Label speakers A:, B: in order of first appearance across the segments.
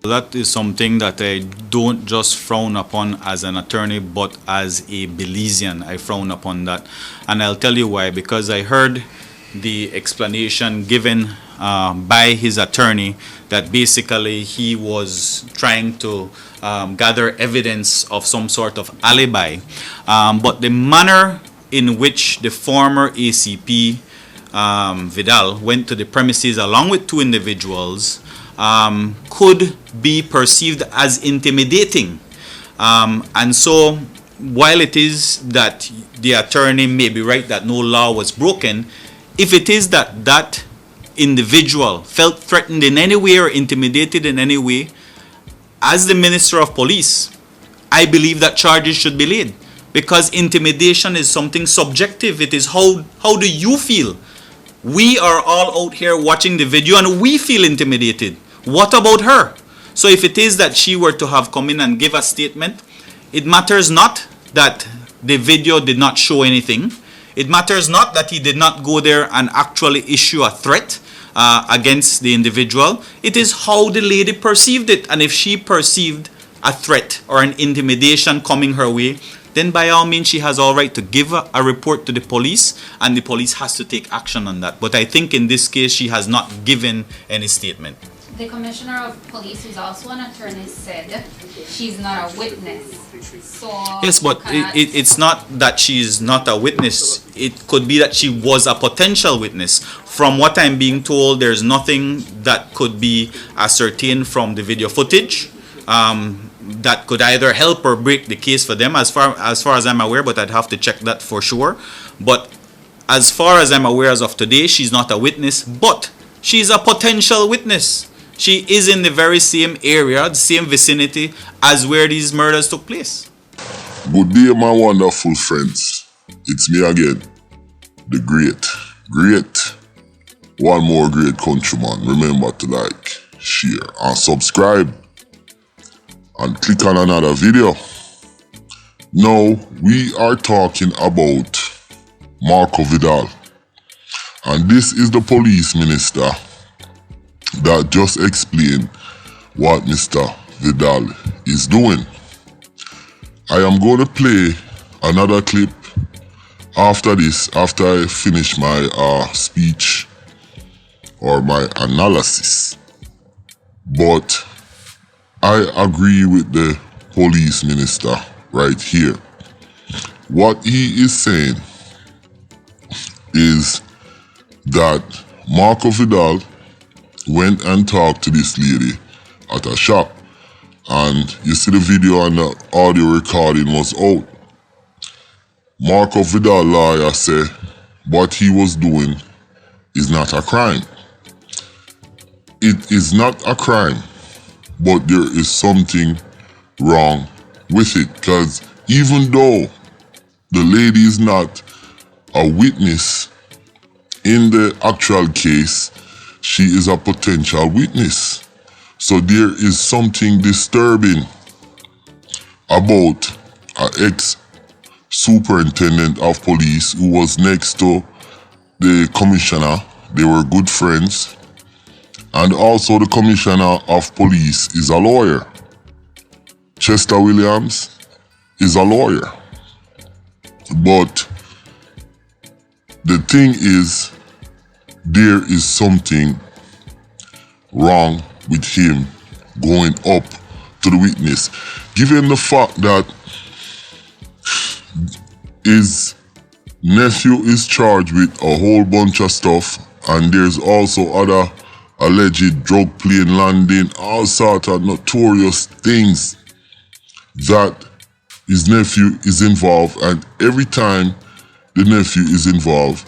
A: That is something that I don't just frown upon as an attorney, but as a Belizean, I frown upon that. And I'll tell you why. Because I heard the explanation given by his attorney that basically he was trying to gather evidence of some sort of alibi. But the manner in which the former ACP Vidal went to the premises along with two individuals could be perceived as intimidating. And so while it is that the attorney may be right that no law was broken, if it is that that individual felt threatened in any way or intimidated in any way, as the Minister of Police, I believe that charges should be laid, because intimidation is something subjective. It is how do you feel? We are all out here watching the video and we feel intimidated. What about her? So if it is that she were to have come in and give a statement, it matters not that the video did not show anything. It matters not that he did not go there and actually issue a threat against the individual. It is how the lady perceived it. And if she perceived a threat or an intimidation coming her way, then by all means she has all right to give a report to the police, and the police has to take action on that. But I think in this case she has not given any statement.
B: The Commissioner of Police, who's also an attorney, said she's not a witness. So
A: yes, but it's not that she's not a witness. It could be that she was a potential witness. From what I'm being told, there's nothing that could be ascertained from the video footage that could either help or break the case for them, as far as I'm aware, but I'd have to check that for sure. But as far as I'm aware as of today, she's not a witness, but she's a potential witness. She is in the very same area, the same vicinity as where these murders took place.
C: Good day, my wonderful friends. It's me again, the great, one more great countryman. Remember to like, share, and subscribe, and click on another video. Now, we are talking about Marco Vidal. And this is the police minister that just explained what Mr. Vidal is doing. I am going to play another clip after this, after I finish my speech or my analysis. But I agree with the police minister right here. What he is saying is that Marco Vidal went and talked to this lady at a shop, and you see the video and the audio recording was out. Marco Vidal lawyer said what he was doing is not a crime. It is not a crime, but there is something wrong with it, because even though the lady is not a witness in the actual case, she is a potential witness. So there is something disturbing about an ex-superintendent of police who was next to the commissioner. They were good friends. And also the commissioner of police is a lawyer. Chester Williams is a lawyer. But the thing is, there is something wrong with him going up to the witness, given the fact that his nephew is charged with a whole bunch of stuff, and there's also other alleged drug plane landing, all sorts of notorious things that his nephew is involved. And every time the nephew is involved,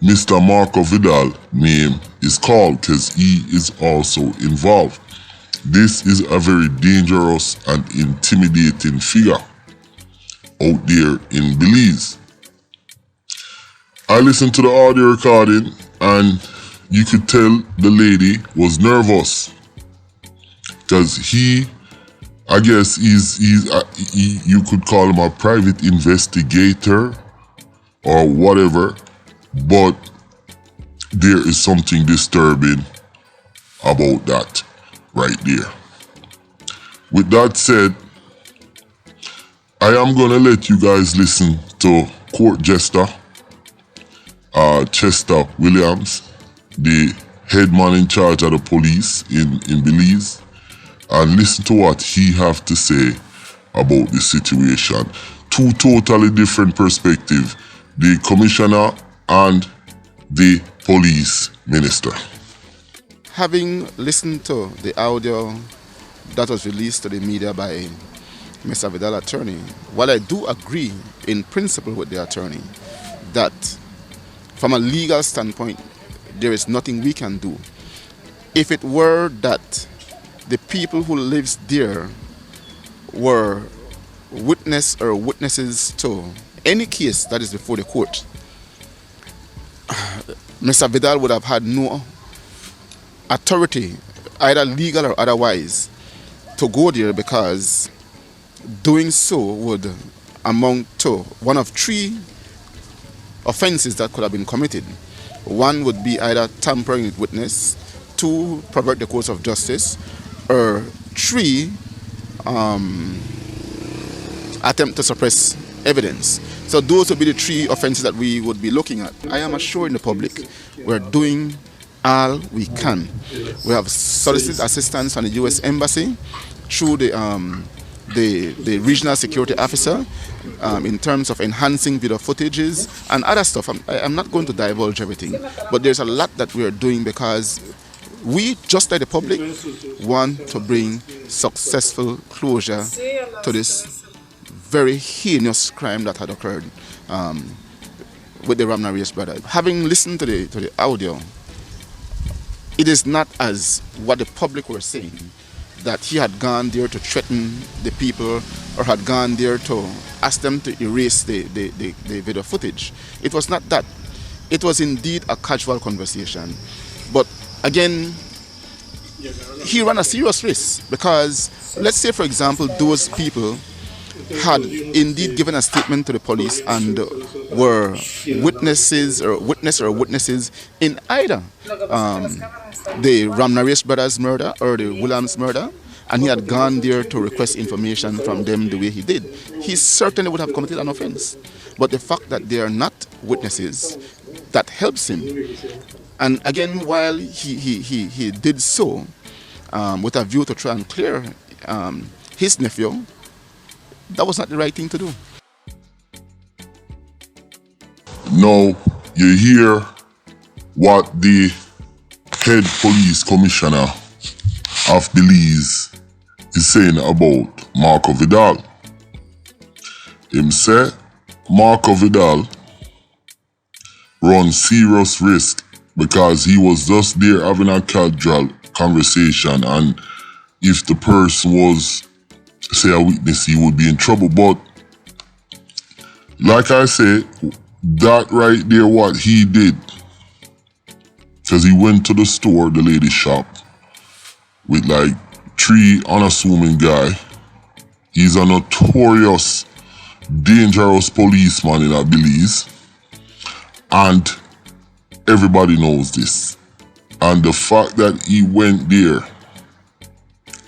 C: Mr. Marco Vidal name is called, because he is also involved. This is a very dangerous and intimidating figure out there in Belize. I listened to the audio recording and you could tell the lady was nervous, because I guess you could call him a private investigator or whatever, but there is something disturbing about that right there. With that said, I am gonna let you guys listen to Court Jester, Chester Williams, the head man in charge of the police in Belize, and listen to what he have to say about the situation. Two totally different perspectives, the commissioner and the police minister.
D: Having listened to the audio that was released to the media by Mr. Vidal attorney, while I do agree in principle with the attorney that from a legal standpoint there is nothing we can do. If it were that the people who lives there were witnesses to any case that is before the court, Mr. Vidal would have had no authority, either legal or otherwise, to go there, because doing so would amount to one of three offenses that could have been committed. One would be either tampering with witness, two, pervert the course of justice, or three, attempt to suppress evidence. So those would be the three offenses that we would be looking at. I am assuring the public we're doing all we can. We have solicited assistance from the U.S. Embassy through the regional security officer in terms of enhancing video footages and other stuff. I'm not going to divulge everything, but there's a lot that we are doing because we, just like the public, want to bring successful closure to this very heinous crime that had occurred with the Ramnarius brothers. Having listened to the audio, it is not as what the public were saying, that he had gone there to threaten the people or had gone there to ask them to erase the video footage. It was not that. It was indeed a casual conversation. But again, he ran a serious risk, because let's say, for example, those people had indeed given a statement to the police and were witnesses in either the Ramnarius brothers murder or the Williams murder, and he had gone there to request information from them the way he did, he certainly would have committed an offense. But the fact that they are not witnesses, that helps him. And again, while he did so with a view to try and clear his nephew, that was not the right thing to do.
C: Now, you hear what the head police commissioner of Belize is saying about Marco Vidal. Him say Marco Vidal runs serious risk because he was just there having a casual conversation, and if the person was, say, a witness, he would be in trouble. But like I said, that right there, what he did, because he went to the store, the lady's shop, with like three unassuming guy. He's a notorious, dangerous policeman in Belize, and everybody knows this. And the fact that he went there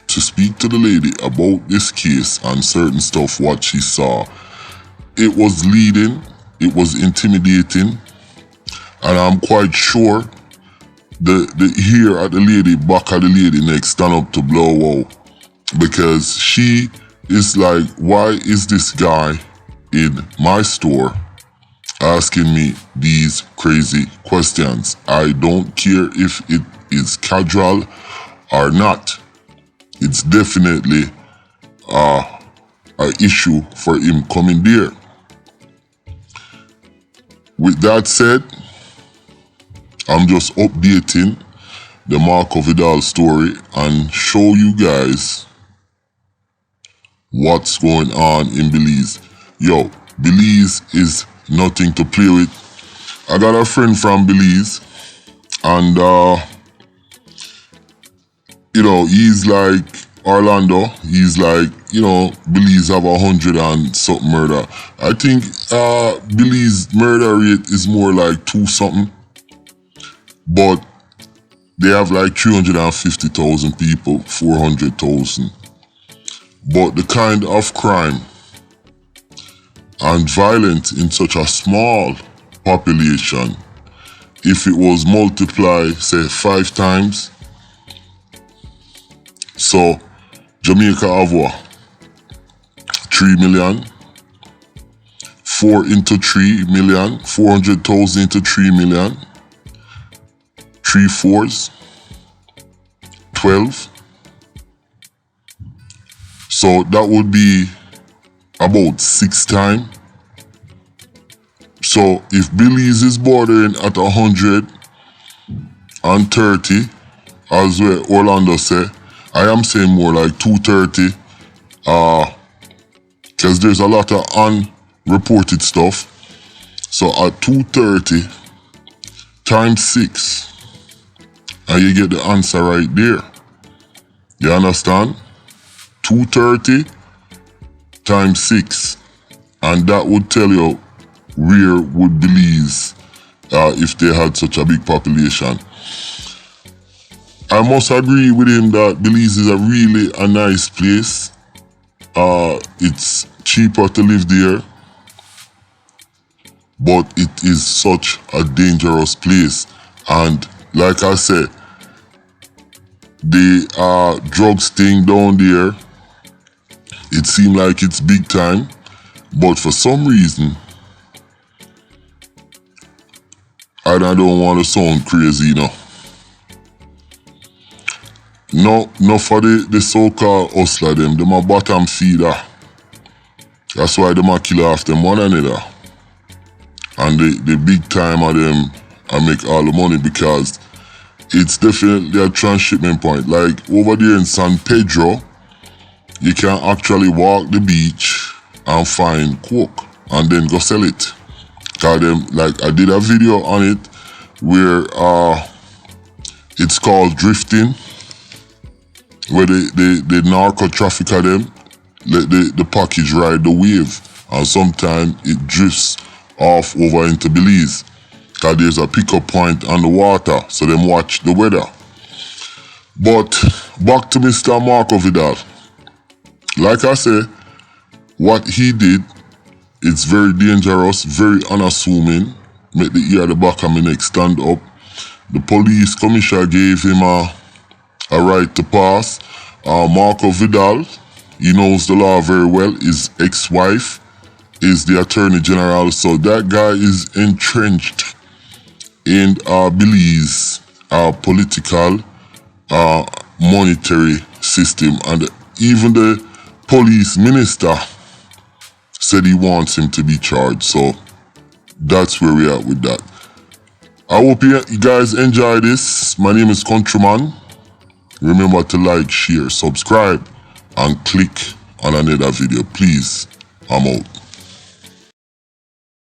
C: to speak to the lady about this case and certain stuff, what she saw, it was leading, it was intimidating, and I'm quite sure the ear at the lady, back of the lady next, stand up to blow out, because she is like, why is this guy in my store asking me these crazy questions? I don't care if it is casual or not. It's definitely an issue for him coming there. With that said, I'm just updating the Marco Vidal story and show you guys what's going on in Belize. Yo, Belize is nothing to play with. I got a friend from Belize, and he's like Orlando. He's like, Belize have 100 and something murder. I think Belize murder rate is more like 2 something, but they have like 350,000 people, 400,000. But the kind of crime and violence in such a small population, if it was multiplied, say 5 times, so Jamaica have what? 3 million? 4 into 3 million, 400,000 into 3 million, 3 fours, 12. So that would be about 6 times. So if Belize is bordering at 130, as what Orlando say, I am saying more like 230, because there's a lot of unreported stuff. So at 230 times 6, and you get the answer right there. You understand? 230 times 6, and that would tell you where would Belize if they had such a big population. I must agree with him that Belize is a really a nice place. It's cheaper to live there, but it is such a dangerous place. And like I said, the drugs thing down there, it seems like it's big time, but for some reason, I don't want to sound crazy, you know. No for the so-called hustler them a bottom feeder. That's why them a kill off them one another. And the big time of them I make all the money, because it's definitely a transshipment point. Like over there in San Pedro, you can actually walk the beach and find coke and then go sell it. Cause them, like I did a video on it where it's called drifting, where the narco trafficker them let the package ride the wave, and sometimes it drifts off over into Belize. Cause there's a pickup point on the water, so them watch the weather. But back to Mr. Marco Vidal. Like I say, what he did, it's very dangerous, very unassuming. Make the ear at the back of my neck stand up. The police commissioner gave him a right to pass. Marco Vidal, he knows the law very well. His ex-wife is the attorney general, so that guy is entrenched in Belize political monetary system, and even the police minister said he wants him to be charged. So that's where we are with that. I hope you guys enjoy this. My name is Countryman. Remember to like, share, subscribe, and click on another video. Please, I'm out.